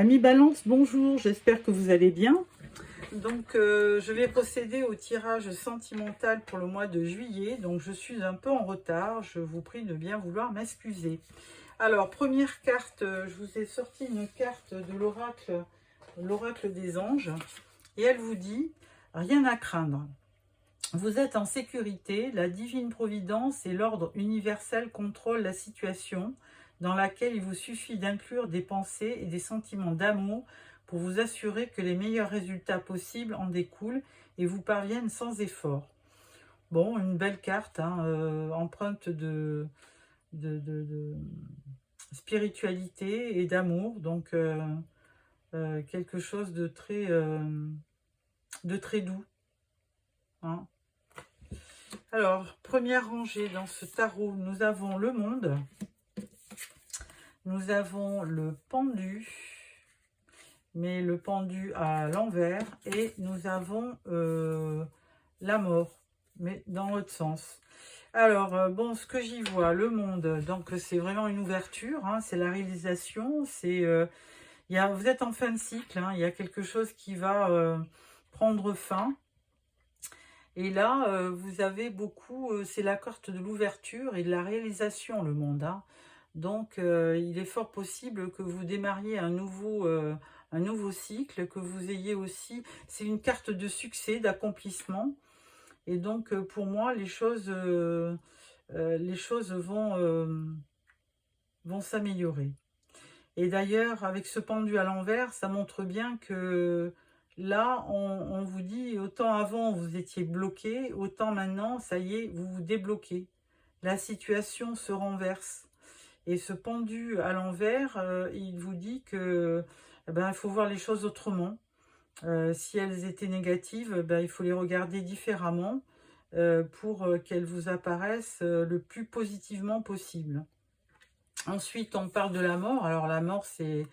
Amis Balance, bonjour, j'espère que vous allez bien. Donc, je vais procéder au tirage sentimental pour le mois de juillet. Donc, je suis un peu en retard. Je vous prie de bien vouloir m'excuser. Alors, première carte, je vous ai sorti une carte de l'oracle des anges. Et elle vous dit, rien à craindre. Vous êtes en sécurité, la divine providence et l'ordre universel contrôlent la situation dans laquelle il vous suffit d'inclure des pensées et des sentiments d'amour pour vous assurer que les meilleurs résultats possibles en découlent et vous parviennent sans effort. Bon, une belle carte, hein, empreinte de spiritualité et d'amour, donc quelque chose de très doux, hein. Alors, première rangée dans ce tarot, nous avons le monde, nous avons le pendu, mais le pendu à l'envers, et nous avons la mort, mais dans l'autre sens. Alors, bon, ce que j'y vois, le monde, donc c'est vraiment une ouverture, hein, c'est la réalisation, c'est, vous êtes en fin de cycle, hein, il y a quelque chose qui va prendre fin. Et là, vous avez beaucoup, c'est la carte de l'ouverture et de la réalisation, le monde, hein. Donc, il est fort possible que vous démarriez un nouveau cycle, que vous ayez aussi, c'est une carte de succès, d'accomplissement. Et donc, pour moi, les choses vont s'améliorer. Et d'ailleurs, avec ce pendu à l'envers, ça montre bien que là, on vous dit, autant avant vous étiez bloqué, autant maintenant, ça y est, vous vous débloquez. La situation se renverse. Et ce pendu à l'envers, il vous dit que il faut voir les choses autrement. Si elles étaient négatives, il faut les regarder différemment pour qu'elles vous apparaissent le plus positivement possible. Ensuite, on parle de la mort. Alors la mort, c'est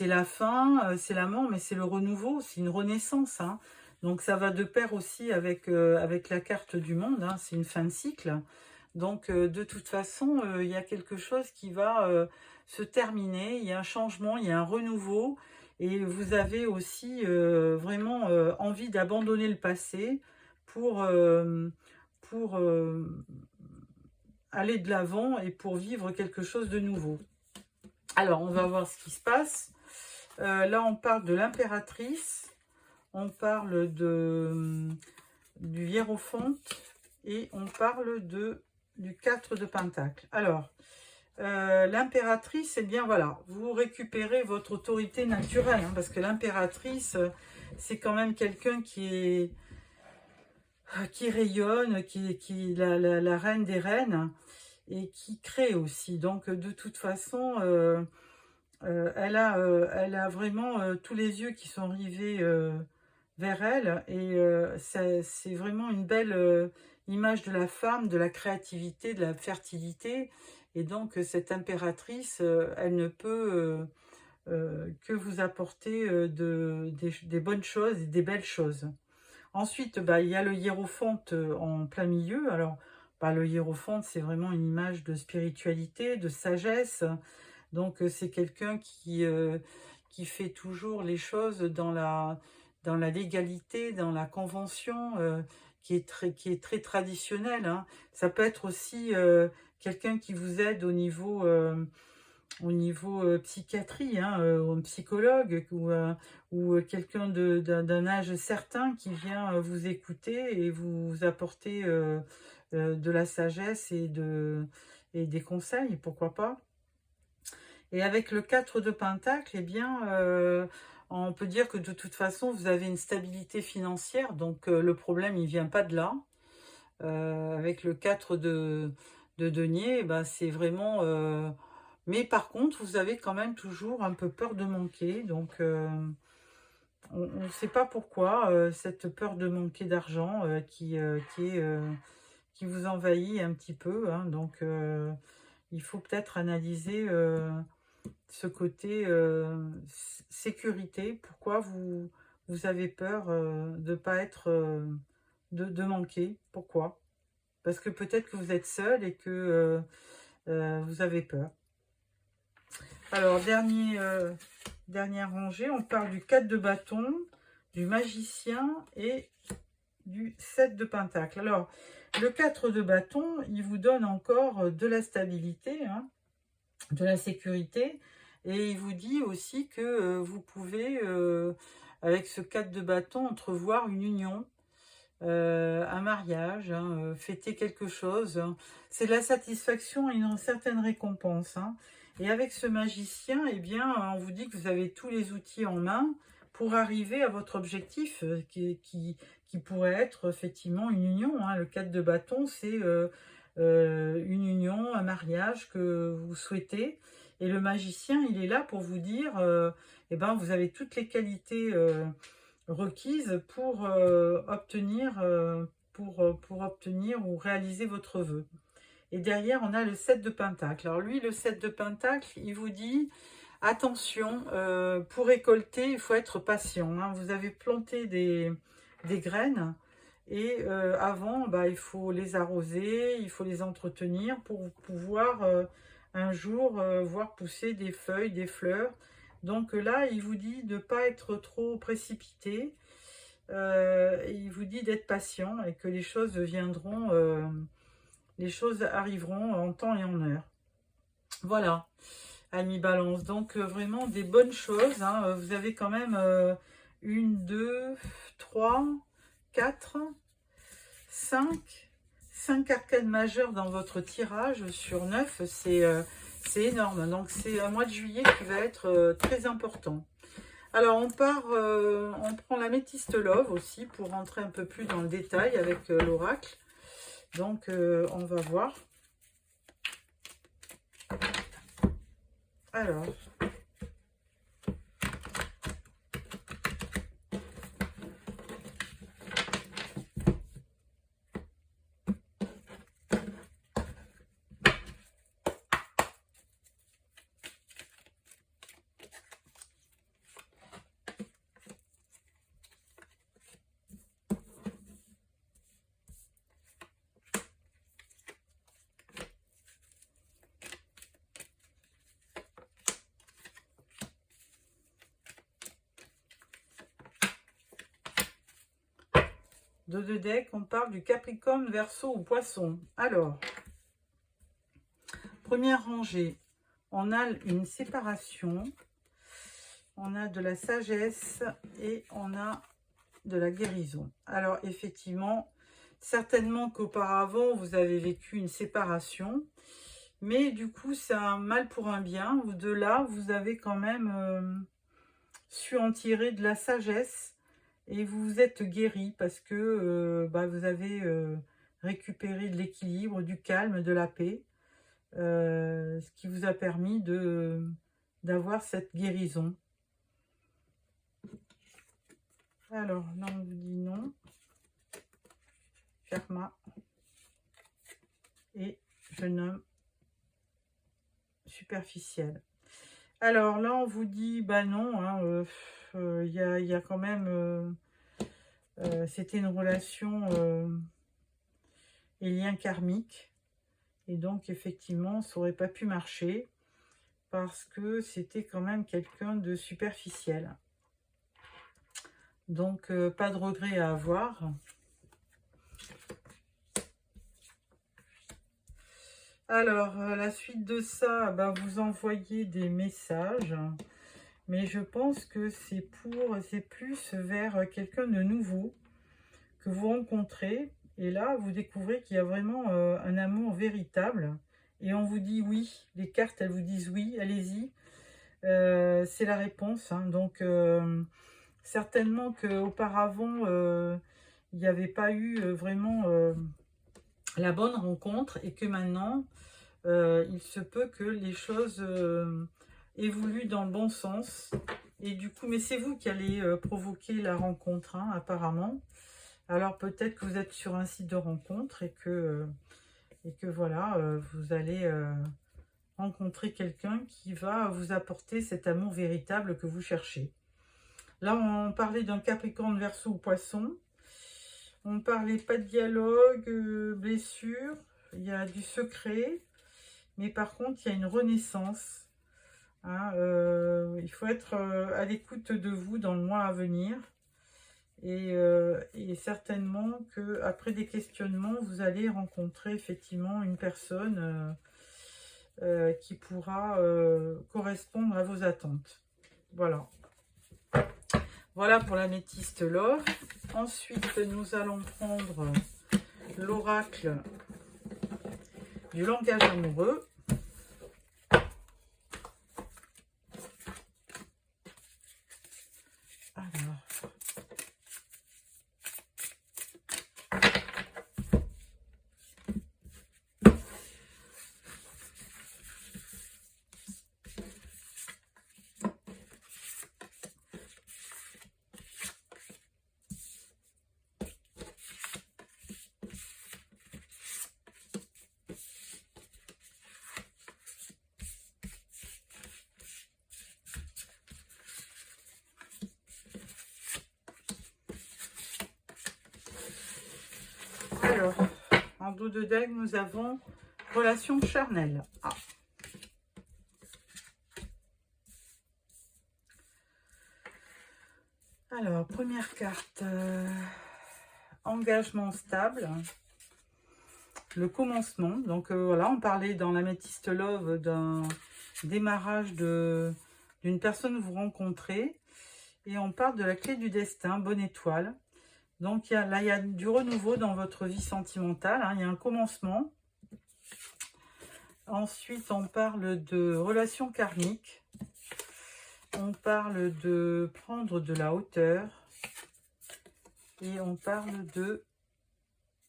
la fin, c'est la mort, mais c'est le renouveau, c'est une renaissance, hein. Donc ça va de pair aussi avec la carte du monde, hein, c'est une fin de cycle. Donc de toute façon, il y a quelque chose qui va se terminer, il y a un changement, il y a un renouveau, et vous avez aussi vraiment envie d'abandonner le passé pour, pour aller de l'avant et pour vivre quelque chose de nouveau. Alors, on va voir ce qui se passe. Là, on parle de l'impératrice, on parle du hiérophante et on parle du 4 de pentacle. Alors, l'impératrice, eh bien voilà, vous récupérez votre autorité naturelle, hein, parce que l'impératrice, c'est quand même quelqu'un qui rayonne, qui la reine des reines, et qui crée aussi. Donc, de toute façon, elle a vraiment tous les yeux qui sont rivés vers elle, et c'est vraiment une belle image de la femme, de la créativité, de la fertilité. Et donc, cette impératrice, elle ne peut que vous apporter des bonnes choses et des belles choses. Ensuite, il y a le hiérophante en plein milieu. Alors, le hiérophante, c'est vraiment une image de spiritualité, de sagesse. Donc, c'est quelqu'un qui fait toujours les choses dans la légalité, dans la convention, qui est très traditionnelle, hein. Ça peut être aussi quelqu'un qui vous aide au niveau psychiatrie, hein, un psychologue ou quelqu'un d'un âge certain qui vient vous écouter et vous apporter de la sagesse et des conseils, pourquoi pas. Et avec le 4 de pentacle, eh bien, on peut dire que de toute façon, vous avez une stabilité financière, donc le problème, il vient pas de là. Avec le 4 de denier, c'est vraiment... Mais par contre, vous avez quand même toujours un peu peur de manquer, donc on ne sait pas pourquoi, cette peur de manquer d'argent qui vous envahit un petit peu, hein. Donc il faut peut-être analyser ce côté sécurité. Pourquoi vous avez peur de pas être, de manquer? Pourquoi? Parce que peut-être que vous êtes seul et que vous avez peur. Alors, dernière rangée, on parle du 4 de bâton, du magicien et du 7 de pentacle. Alors, le 4 de bâton, il vous donne encore de la stabilité, hein, de la sécurité. Et il vous dit aussi que vous pouvez, avec ce 4 de bâton, entrevoir une union, un mariage, hein, fêter quelque chose, hein. C'est de la satisfaction et une certaine récompense, hein. Et avec ce magicien, eh bien, on vous dit que vous avez tous les outils en main pour arriver à votre objectif, qui pourrait être effectivement une union, hein. Le 4 de bâton, c'est une union, un mariage que vous souhaitez. Et le magicien, il est là pour vous dire, eh ben, vous avez toutes les qualités requises pour obtenir ou réaliser votre vœu. Et derrière, on a le 7 de pentacle. Alors lui, le 7 de pentacle, il vous dit, attention, pour récolter, il faut être patient, hein. Vous avez planté des graines et avant, bah, il faut les arroser, il faut les entretenir pour pouvoir un jour voir pousser des feuilles, des fleurs. Donc là, il vous dit de ne pas être trop précipité. Il vous dit d'être patient et que les choses viendront, les choses arriveront en temps et en heure. Voilà, amis Balance. Donc vraiment des bonnes choses, hein. Vous avez quand même 1, 2, 3, 4, 5 arcanes majeures dans votre tirage sur 9. C'est énorme. Donc c'est un mois de juillet qui va être très important. Alors on prend l'améthyste love aussi pour rentrer un peu plus dans le détail avec l'oracle. Donc on va voir. Alors, de deux decks, on parle du Capricorne, Verseau ou Poisson. Alors, première rangée, on a une séparation, on a de la sagesse et on a de la guérison. Alors, effectivement, certainement qu'auparavant, vous avez vécu une séparation, mais du coup, c'est un mal pour un bien. De là, vous avez quand même su en tirer de la sagesse. Et vous vous êtes guéri parce que bah, vous avez récupéré de l'équilibre, du calme, de la paix, ce qui vous a permis d'avoir cette guérison. Alors, là, on vous dit non. Karma. Et je nomme superficiel. Alors là, on vous dit, bah non, hein, y a quand même... c'était une relation et lien karmique. Et donc, effectivement, ça n'aurait pas pu marcher parce que c'était quand même quelqu'un de superficiel. Donc, pas de regret à avoir. Alors, la suite de ça, bah, vous envoyez des messages. Mais je pense que c'est plus vers quelqu'un de nouveau que vous rencontrez. Et là, vous découvrez qu'il y a vraiment un amour véritable. Et on vous dit oui. Les cartes, elles vous disent oui, allez-y. C'est la réponse, hein. Donc, certainement qu'auparavant, il n'y avait pas eu vraiment la bonne rencontre. Et que maintenant, il se peut que les choses évoluent dans le bon sens. Et du coup, mais c'est vous qui allez provoquer la rencontre, hein, apparemment. Alors peut-être que vous êtes sur un site de rencontre et que voilà, vous allez rencontrer quelqu'un qui va vous apporter cet amour véritable que vous cherchez. Là, on parlait d'un Capricorne, Verseau ou Poisson. On ne parlait pas de dialogue, blessure. Il y a du secret. Mais par contre, il y a une renaissance. Hein, il faut être à l'écoute de vous dans le mois à venir. Et certainement que après des questionnements, vous allez rencontrer effectivement une personne qui pourra correspondre à vos attentes. Voilà. Voilà pour l'améthyste love. Ensuite, nous allons prendre l'oracle du langage amoureux. Alors, en dos de deck, nous avons relation charnelle. Ah. Alors, première carte, engagement stable, le commencement. Donc voilà, on parlait dans l'améthyste love d'un démarrage d'une personne que vous rencontrez. Et on parle de la clé du destin, bonne étoile. Donc là, il y a du renouveau dans votre vie sentimentale, hein, il y a un commencement. Ensuite, on parle de relations karmiques. On parle de prendre de la hauteur. Et on parle de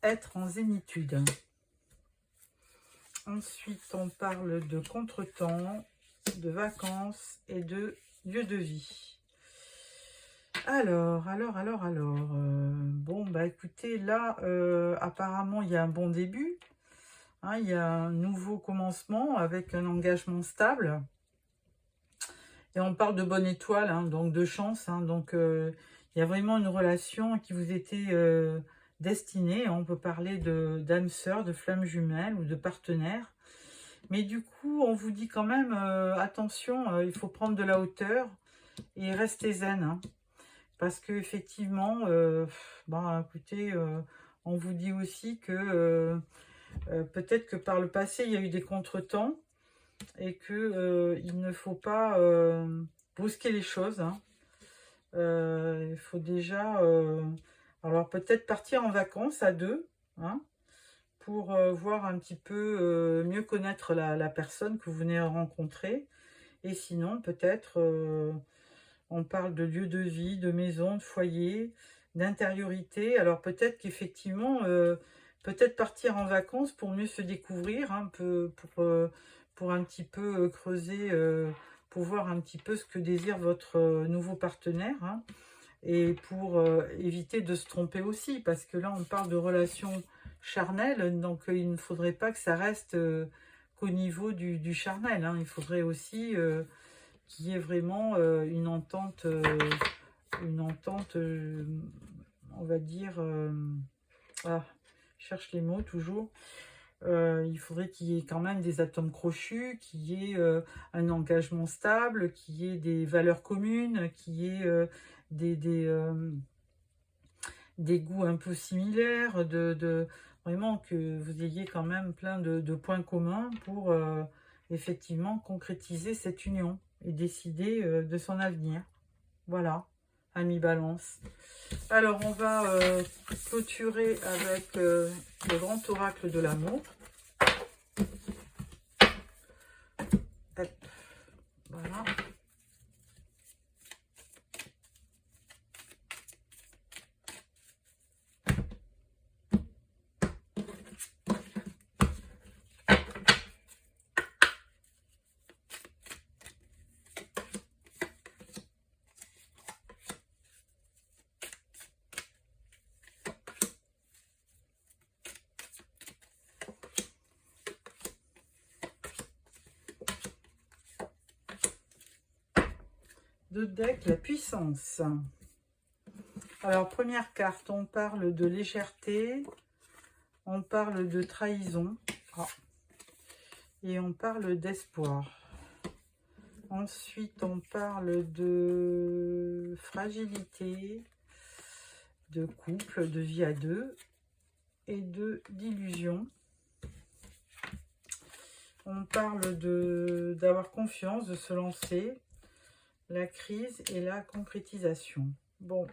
être en zénitude. Ensuite, on parle de contretemps, de vacances et de lieu de vie. Alors, bon, bah écoutez, là, apparemment, il y a un bon début. Hein, il y a un nouveau commencement avec un engagement stable. Et on parle de bonne étoile, hein, donc de chance. Hein, donc, il y a vraiment une relation qui vous était destinée. On peut parler d'âme sœur, de flamme jumelle ou de partenaire. Mais du coup, on vous dit quand même, attention, il faut prendre de la hauteur et rester zen. Hein. Parce que effectivement, écoutez, on vous dit aussi que peut-être que par le passé, il y a eu des contretemps et que il ne faut pas brusquer les choses. Hein. Il faut déjà, alors peut-être partir en vacances à deux, hein, pour voir un petit peu mieux connaître la personne que vous venez rencontrer. Et sinon, peut-être... on parle de lieu de vie, de maison, de foyer, d'intériorité. Alors peut-être qu'effectivement, peut-être partir en vacances pour mieux se découvrir, hein, pour un petit peu creuser, pour voir un petit peu ce que désire votre nouveau partenaire. Hein, et pour éviter de se tromper aussi, parce que là, on parle de relations charnelles, donc il ne faudrait pas que ça reste qu'au niveau du charnel. Hein, il faudrait aussi... qu'il y ait vraiment une entente, on va dire, je cherche les mots toujours, il faudrait qu'il y ait quand même des atomes crochus, qu'il y ait un engagement stable, qu'il y ait des valeurs communes, qu'il y ait des goûts un peu similaires, vraiment que vous ayez quand même plein de points communs pour effectivement concrétiser cette union et décider de son avenir. Voilà, ami Balance. Alors, on va clôturer avec le grand oracle de l'amour. Voilà. De deck, la puissance. Alors, première carte, on parle de légèreté, on parle de trahison, et on parle d'espoir. Ensuite, on parle de fragilité, de couple, de vie à deux et d'illusion. On parle d'avoir confiance, de se lancer, la crise et la concrétisation. Bon.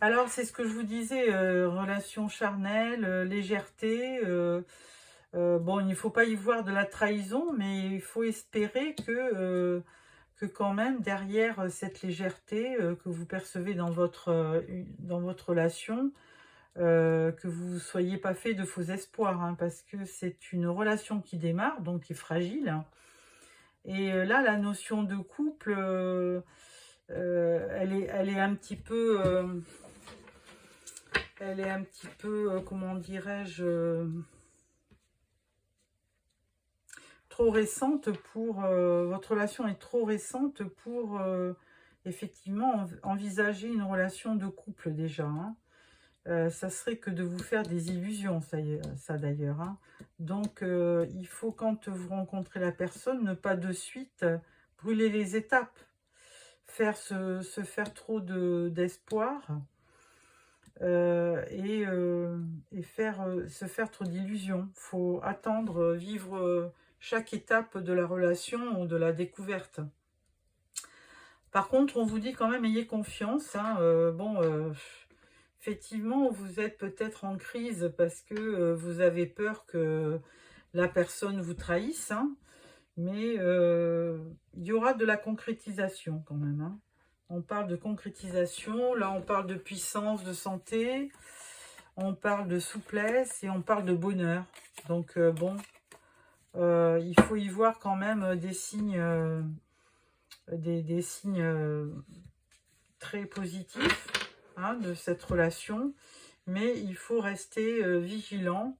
Alors, c'est ce que je vous disais, relation charnelle, légèreté. Bon, il ne faut pas y voir de la trahison, mais il faut espérer que quand même, derrière cette légèreté que vous percevez dans votre relation, que vous ne soyez pas fait de faux espoirs, hein, parce que c'est une relation qui démarre, donc qui est fragile. Hein. Et là, la notion de couple, elle est un petit peu... comment dirais-je... trop récente pour... votre relation est trop récente pour effectivement envisager une relation de couple déjà. Hein. Ça serait que de vous faire des illusions, ça d'ailleurs. Hein. Donc, il faut, quand vous rencontrez la personne, ne pas de suite brûler les étapes, se faire trop d'espoir et se faire trop d'illusions. Il faut attendre, vivre chaque étape de la relation ou de la découverte. Par contre, on vous dit quand même, ayez confiance. Hein, effectivement, vous êtes peut-être en crise parce que vous avez peur que la personne vous trahisse. Hein, mais il y aura de la concrétisation quand même. Hein. On parle de concrétisation. Là, on parle de puissance, de santé. On parle de souplesse et on parle de bonheur. Donc, bon, il faut y voir quand même des signes... des signes très positifs, hein, de cette relation, mais il faut rester vigilant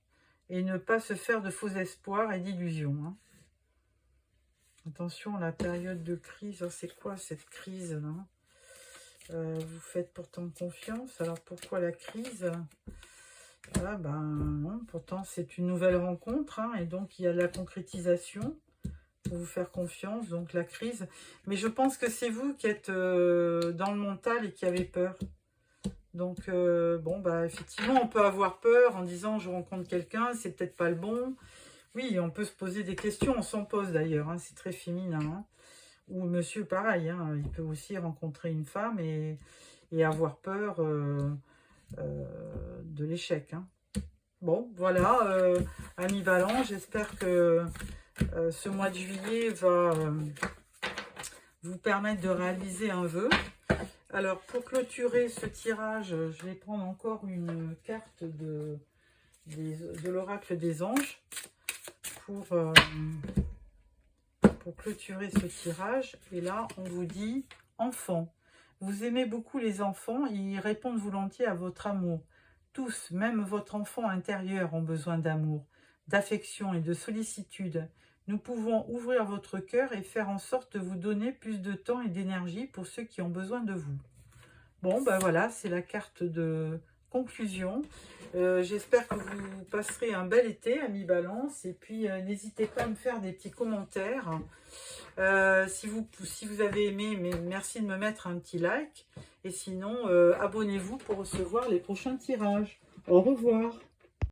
et ne pas se faire de faux espoirs et d'illusions. Hein. Attention à la période de crise, c'est quoi cette crise là? Vous faites pourtant confiance, alors pourquoi la crise? Ah ben non, pourtant c'est une nouvelle rencontre, hein, et donc il y a de la concrétisation. Pour vous faire confiance, donc la crise. Mais je pense que c'est vous qui êtes dans le mental et qui avez peur. Donc, bon, bah, effectivement, on peut avoir peur en disant « je rencontre quelqu'un, c'est peut-être pas le bon ». Oui, on peut se poser des questions, on s'en pose d'ailleurs, hein, c'est très féminin. Hein. Ou monsieur, pareil, hein, il peut aussi rencontrer une femme et avoir peur de l'échec. Hein. Bon, voilà, Amis Balance, j'espère que ce mois de juillet va vous permettre de réaliser un vœu. Alors, pour clôturer ce tirage, je vais prendre encore une carte de l'oracle des anges pour clôturer ce tirage. Et là, on vous dit « Enfant, vous aimez beaucoup les enfants et ils répondent volontiers à votre amour. Tous, même votre enfant intérieur, ont besoin d'amour, d'affection et de sollicitude. Nous pouvons ouvrir votre cœur et faire en sorte de vous donner plus de temps et d'énergie pour ceux qui ont besoin de vous. » Bon, ben voilà, c'est la carte de conclusion. J'espère que vous passerez un bel été, Amis Balance. Et puis, n'hésitez pas à me faire des petits commentaires. Si vous avez aimé, merci de me mettre un petit like. Et sinon, abonnez-vous pour recevoir les prochains tirages. Au revoir.